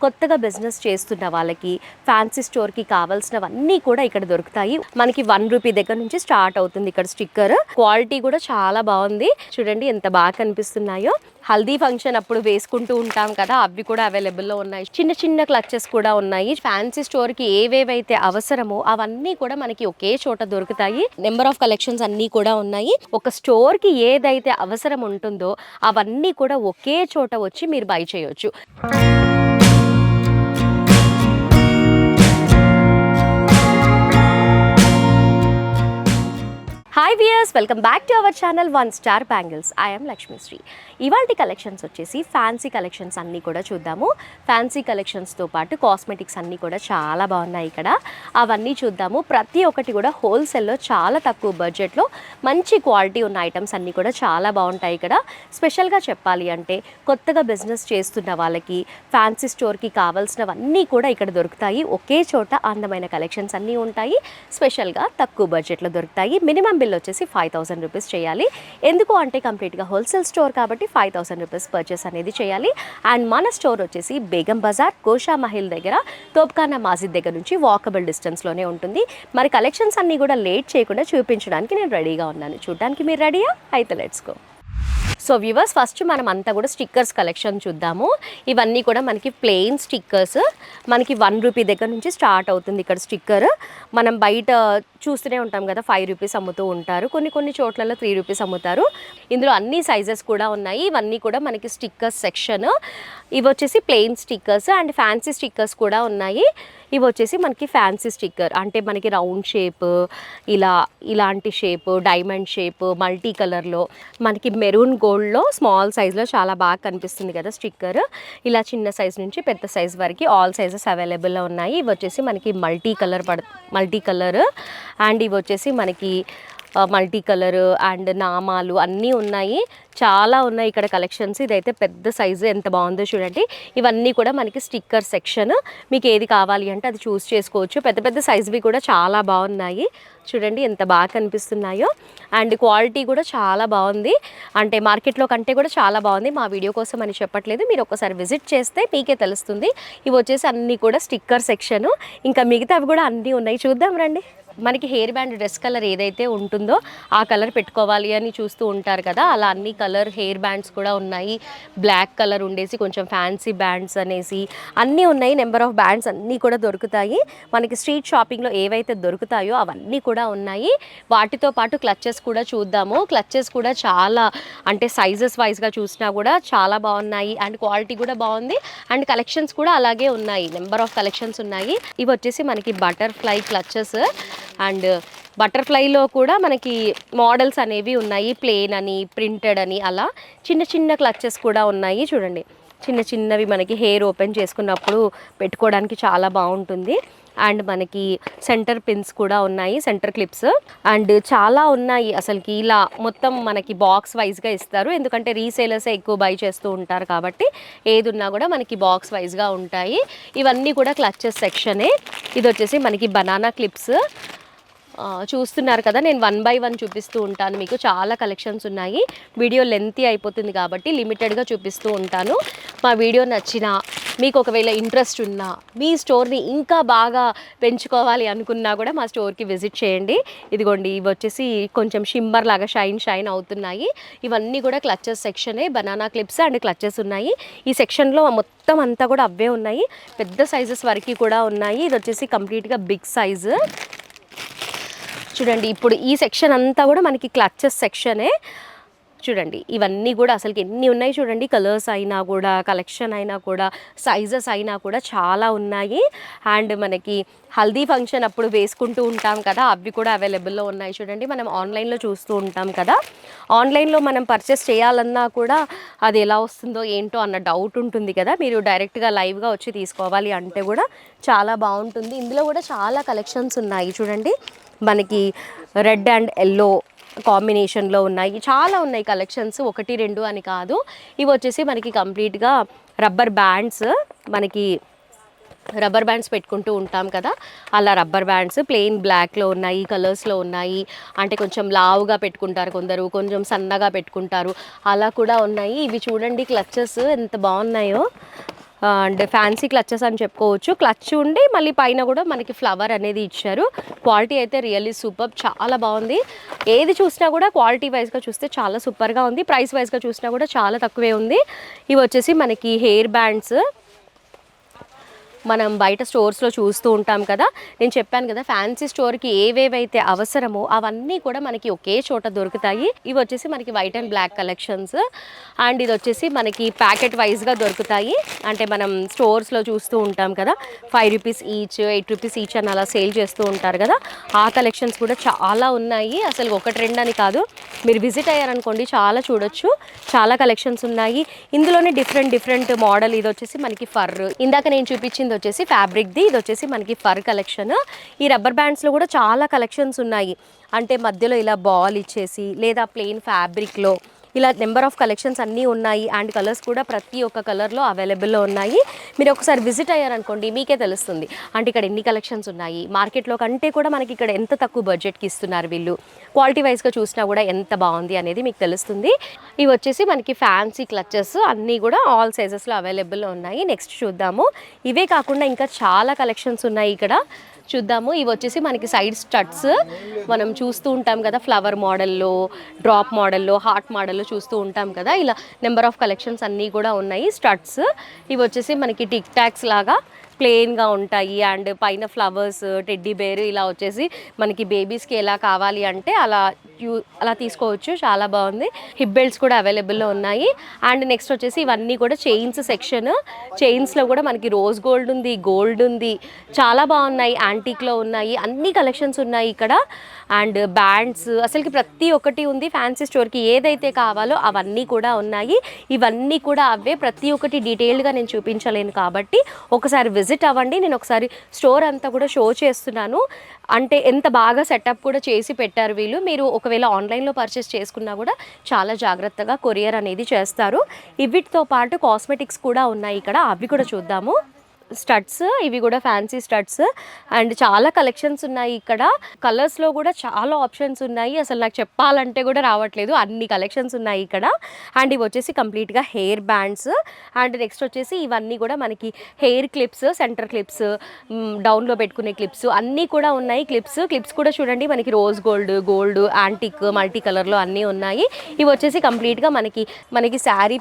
కొత్తగా బిజినెస్ చేస్తున్న వాళ్ళకి ఫ్యాన్సీ స్టోర్కి కావాల్సినవన్నీ కూడా ఇక్కడ దొరుకుతాయి. మనకి 1 రూపీ దగ్గర నుంచి స్టార్ట్ అవుతుంది ఇక్కడ స్టిక్కర్. క్వాలిటీ కూడా చాలా బాగుంది. చూడండి ఎంత బాగా కనిపిస్తున్నాయో. హల్దీ ఫంక్షన్ అప్పుడు వేసుకుంటూ ఉంటాం కదా, అవి కూడా అవైలబుల్లో ఉన్నాయి. చిన్న చిన్న క్లచెస్ కూడా ఉన్నాయి. ఫ్యాన్సీ స్టోర్కి ఏవేవైతే అవసరమో అవన్నీ కూడా మనకి ఒకే చోట దొరుకుతాయి. నెంబర్ ఆఫ్ కలెక్షన్స్ అన్నీ కూడా ఉన్నాయి. ఒక స్టోర్కి ఏదైతే అవసరం ఉంటుందో అవన్నీ కూడా ఒకే చోట వచ్చి మీరు బై చేయొచ్చు. Hi viewers, welcome back to our channel 1 star bangles. I'm Lakshmisri. ఇవాల్టి కలెక్షన్స్ వచ్చేసి ఫ్యాన్సీ కలెక్షన్స్ అన్నీ కూడా చూద్దాము. ఫ్యాన్సీ కలెక్షన్స్తో పాటు కాస్మెటిక్స్ అన్నీ కూడా చాలా బాగున్నాయి ఇక్కడ. అవన్నీ చూద్దాము. ప్రతి ఒక్కటి కూడా హోల్సేల్లో చాలా తక్కువ బడ్జెట్లో మంచి క్వాలిటీ ఉన్న ఐటమ్స్ అన్నీ కూడా చాలా బాగుంటాయి ఇక్కడ. స్పెషల్గా చెప్పాలి అంటే కొత్తగా బిజినెస్ చేస్తున్న వాళ్ళకి ఫ్యాన్సీ స్టోర్కి కావాల్సినవన్నీ కూడా ఇక్కడ దొరుకుతాయి. ఒకే చోట అందమైన కలెక్షన్స్ అన్నీ ఉంటాయి. స్పెషల్గా తక్కువ బడ్జెట్లో దొరుకుతాయి. మినిమం బిల్ వచ్చేసి 5000 రూపీస్ చేయాలి. ఎందుకు అంటే కంప్లీట్గా హోల్సేల్ స్టోర్ కాబట్టి 5000 రూపీస్ పర్చేస్ అనేది చేయాలి. అండ్ మన స్టోర్ వచ్చేసి బేగం బజార్ గోషా మహిల్ దగ్గర తోప్ఖానా మసీద్ దగ్గర నుంచి వాకబుల్ డిస్టెన్స్లోనే ఉంటుంది. మరి కలెక్షన్స్ అన్నీ కూడా లేట్ చేయకుండా చూపించడానికి నేను రెడీగా ఉన్నాను. చూడడానికి మీరు రెడీయా? అయితే let's go. So viewers, first మనం అంతా కూడా స్టిక్కర్స్ కలెక్షన్ చూద్దాము. ఇవన్నీ కూడా మనకి ప్లెయిన్ స్టిక్కర్స్. మనకి 1 రూపీ దగ్గర నుంచి స్టార్ట్ అవుతుంది ఇక్కడ స్టిక్కర్. మనం బయట చూస్తూనే ఉంటాం కదా, 5 రూపీస్ అమ్ముతూ ఉంటారు. కొన్ని చోట్లలో 3 రూపీస్ అమ్ముతారు. ఇందులో అన్ని సైజెస్ కూడా ఉన్నాయి. ఇవన్నీ కూడా మనకి స్టిక్కర్స్ సెక్షన్. ఇవి వచ్చేసి plain stickers and fancy stickers కూడా ఉన్నాయి. ఇవి వచ్చేసి మనకి ఫ్యాన్సీ స్టిక్కర్ అంటే మనకి రౌండ్ షేప్, ఇలాంటి షేప్, డైమండ్ షేప్, మల్టీ కలర్లో, మనకి మెరూన్ గోల్డ్లో స్మాల్ సైజ్లో చాలా బాగా కనిపిస్తుంది కదా స్టిక్కర్. ఇలా చిన్న సైజ్ నుంచి పెద్ద సైజ్ వరకు ఆల్ సైజెస్ అవైలబుల్లో ఉన్నాయి. ఇవి వచ్చేసి మనకి మల్టీ కలర్ అండ్ ఇవి వచ్చేసి మనకి మల్టీ కలర్ అండ్ నామాలు అన్నీ ఉన్నాయి. చాలా ఉన్నాయి ఇక్కడ కలెక్షన్స్. ఇదైతే పెద్ద సైజు, ఎంత బాగుందో చూడండి. ఇవన్నీ కూడా మనకి స్టిక్కర్ సెక్షన్. మీకు ఏది కావాలి అంటే అది చూస్ చేసుకోవచ్చు. పెద్ద సైజువి కూడా చాలా బాగున్నాయి. చూడండి ఎంత బాగా కనిపిస్తున్నాయో. అండ్ క్వాలిటీ కూడా చాలా బాగుంది. అంటే మార్కెట్లో కంటే కూడా చాలా బాగుంది. మా వీడియో కోసం అని చెప్పట్లేదు, మీరు ఒకసారి విజిట్ చేస్తే మీకే తెలుస్తుంది. ఇవి వచ్చేసి అన్నీ కూడా స్టిక్కర్ సెక్షన్. ఇంకా మిగతావి కూడా అన్నీ ఉన్నాయి, చూద్దాం రండి. మనకి హెయిర్ బ్యాండ్ డ్రెస్ కలర్ ఏదైతే ఉంటుందో ఆ కలర్ పెట్టుకోవాలి అని చూస్తూ ఉంటారు కదా, అలా అన్ని కలర్ హెయిర్ బ్యాండ్స్ కూడా ఉన్నాయి. బ్లాక్ కలర్ ఉండేసి కొంచెం ఫ్యాన్సీ బ్యాండ్స్ అనేసి అన్నీ ఉన్నాయి. నెంబర్ ఆఫ్ బ్యాండ్స్ అన్నీ కూడా దొరుకుతాయి. మనకి స్ట్రీట్ షాపింగ్లో ఏవైతే దొరుకుతాయో అవన్నీ కూడా ఉన్నాయి. వాటితో పాటు క్లచెస్ కూడా చూద్దాము. క్లచెస్ కూడా చాలా అంటే సైజెస్ వైజ్గా చూసినా కూడా చాలా బాగున్నాయి. అండ్ క్వాలిటీ కూడా బాగుంది. అండ్ కలెక్షన్స్ కూడా అలాగే ఉన్నాయి. నెంబర్ ఆఫ్ కలెక్షన్స్ ఉన్నాయి. ఇవి వచ్చేసి మనకి బటర్ఫ్లై క్లచెస్. అండ్ బటర్ఫ్లైలో కూడా మనకి మోడల్స్ అనేవి ఉన్నాయి. ప్లేన్ అని, ప్రింటెడ్ అని, అలా చిన్న క్లచెస్ కూడా ఉన్నాయి. చూడండి చిన్నవి మనకి హెయిర్ ఓపెన్ చేసుకున్నప్పుడు పెట్టుకోవడానికి చాలా బాగుంటుంది. అండ్ మనకి సెంటర్ పిన్స్ కూడా ఉన్నాయి, సెంటర్ క్లిప్స్ అండ్ చాలా ఉన్నాయి. అసలుకి ఇలా మొత్తం మనకి బాక్స్ వైజ్గా ఇస్తారు. ఎందుకంటే రీసేలర్సే ఎక్కువ బై చేస్తూ ఉంటారు కాబట్టి ఏది ఉన్నా కూడా మనకి బాక్స్ వైజ్గా ఉంటాయి. ఇవన్నీ కూడా క్లచెస్ సెక్షనే. ఇది వచ్చేసి మనకి బనానా క్లిప్స్. చూస్తున్నారు కదా, నేను 1 బై 1 చూపిస్తూ ఉంటాను. మీకు చాలా కలెక్షన్స్ ఉన్నాయి. వీడియో లెంతీ అయిపోతుంది కాబట్టి లిమిటెడ్గా చూపిస్తూ ఉంటాను. మా వీడియో నచ్చినా, మీకు ఒకవేళ ఇంట్రెస్ట్ ఉన్నా, మీ స్టోర్ని ఇంకా బాగా పెంచుకోవాలి అనుకున్నా కూడా మా స్టోర్కి విజిట్ చేయండి. ఇదిగోండి, ఇవి వచ్చేసి కొంచెం షిమ్మర్ లాగా షైన్ అవుతున్నాయి. ఇవన్నీ కూడా క్లచెస్ సెక్షనే. బనానా క్లిప్స్ అండ్ క్లచెస్ ఉన్నాయి. ఈ సెక్షన్లో మొత్తం అంతా కూడా అవే ఉన్నాయి. పెద్ద సైజెస్ వరకు కూడా ఉన్నాయి. ఇది వచ్చేసి కంప్లీట్గా బిగ్ సైజు. చూడండి, ఇప్పుడు ఈ సెక్షన్ అంతా కూడా మనకి క్లచెస్ సెక్షనే. చూడండి ఇవన్నీ కూడా అసలుకి ఎన్ని ఉన్నాయి చూడండి. కలర్స్ అయినా కూడా, కలెక్షన్ అయినా కూడా, సైజెస్ అయినా కూడా చాలా ఉన్నాయి. అండ్ మనకి హల్దీ ఫంక్షన్ అప్పుడు వేసుకుంటూ ఉంటాం కదా, అవి కూడా అవైలబుల్లో ఉన్నాయి. చూడండి, మనం ఆన్లైన్లో చూస్తూ ఉంటాం కదా, ఆన్లైన్లో మనం పర్చేస్ చేయాలన్నా కూడా అది ఎలా వస్తుందో ఏంటో అన్న డౌట్ ఉంటుంది కదా. మీరు డైరెక్ట్గా లైవ్గా వచ్చి తీసుకోవాలి అంటే కూడా చాలా బాగుంటుంది. ఇందులో కూడా చాలా కలెక్షన్స్ ఉన్నాయి. చూడండి, మనకి రెడ్ అండ్ ఎల్లో కాంబినేషన్లో ఉన్నాయి. చాలా ఉన్నాయి కలెక్షన్స్, 1 2 అని కాదు. ఇవి వచ్చేసి మనకి కంప్లీట్గా రబ్బర్ బ్యాండ్స్. మనకి రబ్బర్ బ్యాండ్స్ పెట్టుకుంటూ ఉంటాం కదా, అలా రబ్బర్ బ్యాండ్స్ ప్లెయిన్ బ్లాక్లో ఉన్నాయి, కలర్స్లో ఉన్నాయి. అంటే కొంచెం లావుగా పెట్టుకుంటారు కొందరు, కొంచెం సన్నగా పెట్టుకుంటారు, అలా కూడా ఉన్నాయి. ఇవి చూడండి క్లచెస్ ఎంత బాగున్నాయో. అండ్ ఫ్యాన్సీ క్లచెస్ అని చెప్పుకోవచ్చు. క్లచ్ ఉండి మళ్ళీ పైన కూడా మనకి ఫ్లవర్ అనేది ఇచ్చారు. క్వాలిటీ అయితే రియల్లీ సూపర్, చాలా బాగుంది. ఏది చూసినా కూడా క్వాలిటీ వైజ్గా చూస్తే చాలా సూపర్గా ఉంది. ప్రైస్ వైజ్గా చూసినా కూడా చాలా తక్కువే ఉంది. ఇవి వచ్చేసి మనకి హెయిర్ బ్యాండ్స్, మనం బయట స్టోర్స్లో చూస్తూ ఉంటాం కదా. నేను చెప్పాను కదా, ఫ్యాన్సీ స్టోర్కి ఏవేవైతే అవసరమో అవన్నీ కూడా మనకి ఒకే చోట దొరుకుతాయి. ఇవి వచ్చేసి మనకి white and black collections, and ఇది వచ్చేసి మనకి ప్యాకెట్ వైజ్గా దొరుకుతాయి. అంటే మనం స్టోర్స్లో చూస్తూ ఉంటాం కదా, 5 రూపీస్ ఈచ్, 8 రూపీస్ ఈచ్ అని అలా సేల్ చేస్తూ ఉంటారు కదా, ఆ కలెక్షన్స్ కూడా చాలా ఉన్నాయి. అసలు ఒకటి రెండు అని కాదు, మీరు విజిట్ అయ్యారనుకోండి చాలా చూడొచ్చు, చాలా కలెక్షన్స్ ఉన్నాయి. ఇందులోనే డిఫరెంట్ మోడల్. ఇది వచ్చేసి మనకి ఫర్, ఇందాక నేను చూపించింది వచ్చేసి ఫ్యాబ్రిక్ది, ఇది వచ్చేసి మనకి ఫర్ కలెక్షన్. ఈ రబ్బర్ బ్యాండ్స్లో కూడా చాలా కలెక్షన్స్ ఉన్నాయి. అంటే మధ్యలో ఇలా బాల్ ఇచ్చేసి, లేదా ప్లెయిన్ ఫ్యాబ్రిక్లో ఇలా నెంబర్ ఆఫ్ కలెక్షన్స్ అన్నీ ఉన్నాయి. అండ్ కలర్స్ కూడా ప్రతి ఒక్క కలర్లో అవైలబుల్లో ఉన్నాయి. మీరు ఒకసారి విజిట్ అయ్యారనుకోండి మీకే తెలుస్తుంది, అంటే ఇక్కడ ఎన్ని కలెక్షన్స్ ఉన్నాయి. మార్కెట్లో కంటే కూడా మనకి ఇక్కడ ఎంత తక్కువ బడ్జెట్కి ఇస్తున్నారు వీళ్ళు, క్వాలిటీ వైజ్గా చూసినా కూడా ఎంత బాగుంది అనేది మీకు తెలుస్తుంది. ఇవి వచ్చేసి మనకి ఫ్యాన్సీ క్లచెస్ అన్నీ కూడా ఆల్ సైజెస్లో అవైలబుల్లో ఉన్నాయి. నెక్స్ట్ చూద్దాము. ఇవే కాకుండా ఇంకా చాలా కలెక్షన్స్ ఉన్నాయి ఇక్కడ, చూద్దాము. ఇవి వచ్చేసి మనకి సైడ్ స్టడ్స్, మనం చూస్తూ ఉంటాం కదా ఫ్లవర్ మోడల్లో, డ్రాప్ మోడల్లో, హార్ట్ మోడల్లో చూస్తూ ఉంటాం కదా. ఇలా నెంబర్ ఆఫ్ కలెక్షన్స్ అన్నీ కూడా ఉన్నాయి స్టడ్స్. ఇవి వచ్చేసి మనకి టిక్ టాక్స్ లాగా ప్లెయిన్గా ఉంటాయి. అండ్ పైన ఫ్లవర్స్, టెడ్డీ బేర్ ఇలా వచ్చేసి మనకి బేబీస్కి ఎలా కావాలి అంటే అలా తీసుకోవచ్చు. చాలా బాగుంది. హిప్ బెల్ట్స్ కూడా అవైలబుల్లో ఉన్నాయి. అండ్ నెక్స్ట్ వచ్చేసి ఇవన్నీ కూడా చైన్స్ సెక్షన్. చైన్స్లో కూడా మనకి రోజ్ గోల్డ్ ఉంది, గోల్డ్ ఉంది, చాలా బాగున్నాయి. యాంటీక్లో ఉన్నాయి, అన్ని కలెక్షన్స్ ఉన్నాయి ఇక్కడ. అండ్ బ్యాండ్స్, అసలుకి ప్రతి ఒక్కటి ఉంది. ఫ్యాన్సీ స్టోర్కి ఏదైతే కావాలో అవన్నీ కూడా ఉన్నాయి. ఇవన్నీ కూడా అవే, ప్రతి ఒక్కటి డీటెయిల్డ్గా నేను చూపించలేను కాబట్టి ఒకసారి విజిట్ అవ్వండి. నేను ఒకసారి స్టోర్ అంతా కూడా షో చేస్తున్నాను. అంటే ఎంత బాగా సెటప్ కూడా చేసి పెట్టారు వీళ్ళు. మీరు ఒకవేళ ఆన్లైన్లో పర్చేస్ చేసుకున్నా కూడా చాలా జాగ్రత్తగా కొరియర్ అనేది చేస్తారు. వీటితో పాటు కాస్మెటిక్స్ కూడా ఉన్నాయి ఇక్కడ, అవి కూడా చూద్దాము. స్టడ్స్, ఇవి కూడా ఫ్యాన్సీ స్టడ్స్. అండ్ చాలా కలెక్షన్స్ ఉన్నాయి ఇక్కడ. కలర్స్లో కూడా చాలా ఆప్షన్స్ ఉన్నాయి, అసలు నాకు చెప్పాలంటే కూడా రావట్లేదు, అన్ని కలెక్షన్స్ ఉన్నాయి ఇక్కడ. అండ్ ఇవి వచ్చేసి కంప్లీట్గా హెయిర్ బ్యాండ్స్. అండ్ నెక్స్ట్ వచ్చేసి ఇవన్నీ కూడా మనకి హెయిర్ క్లిప్స్, సెంటర్ క్లిప్స్, డౌన్లో పెట్టుకునే క్లిప్స్ అన్నీ కూడా ఉన్నాయి. క్లిప్స్ కూడా చూడండి, మనకి రోజ్ గోల్డ్, యాంటిక్, మల్టీ కలర్లో అన్నీ ఉన్నాయి. ఇవి వచ్చేసి కంప్లీట్గా మనకి శారీ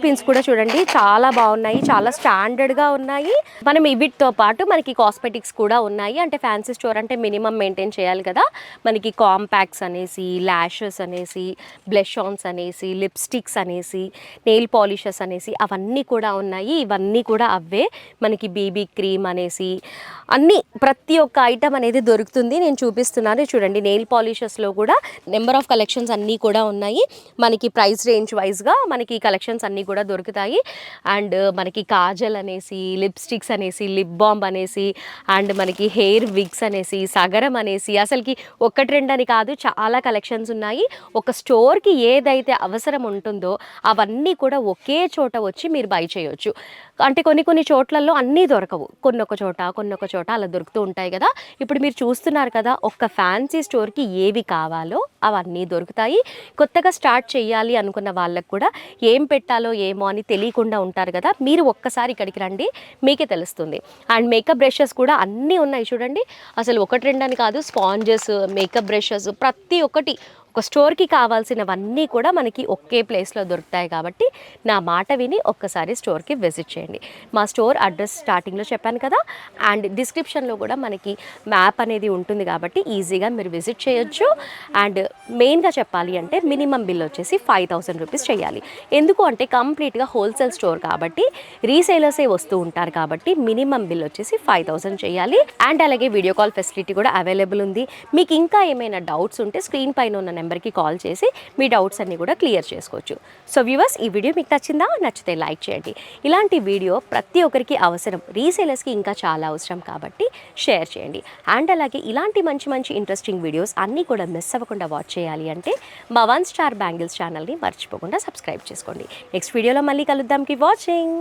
పిన్స్ కూడా చూడండి, చాలా బాగున్నాయి, చాలా స్టాండర్డ్గా ఉన్నాయి. మనం వీటితో పాటు మనకి కాస్మెటిక్స్ కూడా ఉన్నాయి. అంటే ఫ్యాన్సీ స్టోర్ అంటే మినిమం మెయింటైన్ చేయాలి కదా. మనకి కాంపాక్ట్స్ అనేసి, ల్యాషెస్ అనేసి, బ్లష్ ఆన్స్ అనేసి, లిప్స్టిక్స్ అనేసి, నెయిల్ పాలిషెస్ అనేసి అవన్నీ కూడా ఉన్నాయి. ఇవన్నీ కూడా అవే. మనకి బీబీ క్రీమ్ అనేసి అన్నీ, ప్రతి ఒక్క ఐటమ్ అనేది దొరుకుతుంది. నేను చూపిస్తున్నాను చూడండి. నెయిల్ పాలిషెస్లో కూడా నెంబర్ ఆఫ్ కలెక్షన్స్ అన్నీ కూడా ఉన్నాయి. మనకి ప్రైస్ రేంజ్ వైజ్గా మనకి కలెక్షన్స్ అన్నీ కూడా దొరుకుతాయి. అండ్ మనకి కాజల్ అనేసి, లిప్స్టిక్స్ అనేసి, లిప్ బామ్ అనేసి, అండ్ మనకి హెయిర్ విగ్స్ అనేసి, సగరం అనేసి, అసలుకి ఒకటి రెండు అని కాదు, చాలా కలెక్షన్స్ ఉన్నాయి. ఒక స్టోర్కి ఏదైతే అవసరం ఉంటుందో అవన్నీ కూడా ఒకే చోట వచ్చి మీరు బై చేయొచ్చు. అంటే కొన్ని చోట్లలో అన్నీ దొరకవు, కొన్నొక చోట అలా దొరుకుతూ ఉంటాయి కదా. ఇప్పుడు మీరు చూస్తున్నారు కదా, ఒక్క ఫ్యాన్సీ స్టోర్కి ఏవి కావాలో అవన్నీ దొరుకుతాయి. కొత్తగా స్టార్ట్ చేయాలి అనుకున్న వాళ్ళకు కూడా ఏం పెట్టాలో ఏమో అని తెలియకుండా ఉంటారు కదా, మీరు ఒక్కసారి ఇక్కడికి రండి, మీకే తెలుస్తుంది. అండ్ మేకప్ బ్రషెస్ కూడా అన్నీ ఉన్నాయి చూడండి, అసలు ఒకటి రెండు అని కాదు, స్పాంజెస్, మేకప్ బ్రషెస్, ప్రతి ఒక్కటి ఒక స్టోర్కి కావాల్సినవన్నీ కూడా మనకి ఒకే ప్లేస్లో దొరుకుతాయి. కాబట్టి నా మాట విని ఒక్కసారి స్టోర్కి విజిట్ చేయండి. మా స్టోర్ అడ్రస్ స్టార్టింగ్లో చెప్పాను కదా, అండ్ డిస్క్రిప్షన్లో కూడా మనకి మ్యాప్ అనేది ఉంటుంది కాబట్టి ఈజీగా మీరు విజిట్ చేయొచ్చు. అండ్ మెయిన్గా చెప్పాలి అంటే మినిమం బిల్ వచ్చేసి 5000 రూపీస్ చేయాలి. ఎందుకు అంటే కంప్లీట్గా హోల్సేల్ స్టోర్ కాబట్టి, రీసేలర్సే వస్తూ ఉంటారు కాబట్టి మినిమం బిల్ వచ్చేసి 5000 చేయాలి. అండ్ అలాగే వీడియో కాల్ ఫెసిలిటీ కూడా అవైలబుల్ ఉంది. మీకు ఇంకా ఏమైనా డౌట్స్ ఉంటే స్క్రీన్ పైన ఉన్న నెంబర్కి కాల్ చేసి మీ డౌట్స్ అన్ని కూడా క్లియర్ చేసుకోవచ్చు. సో వ్యూవర్స్, ఈ వీడియో మీకు నచ్చితే లైక్ చేయండి. ఇలాంటి వీడియో ప్రతి ఒక్కరికి అవసరం, రీసేలర్స్కి ఇంకా చాలా అవసరం కాబట్టి షేర్ చేయండి. అండ్ అలాగే ఇలాంటి మంచి ఇంట్రెస్టింగ్ వీడియోస్ అన్నీ కూడా మిస్ అవ్వకుండా వాచ్ చేయాలి అంటే మా 1 స్టార్ బ్యాంగిల్స్ ఛానల్ని మర్చిపోకుండా సబ్స్క్రైబ్ చేసుకోండి. నెక్స్ట్ వీడియోలో మళ్ళీ కలుద్దాం. Keep watching.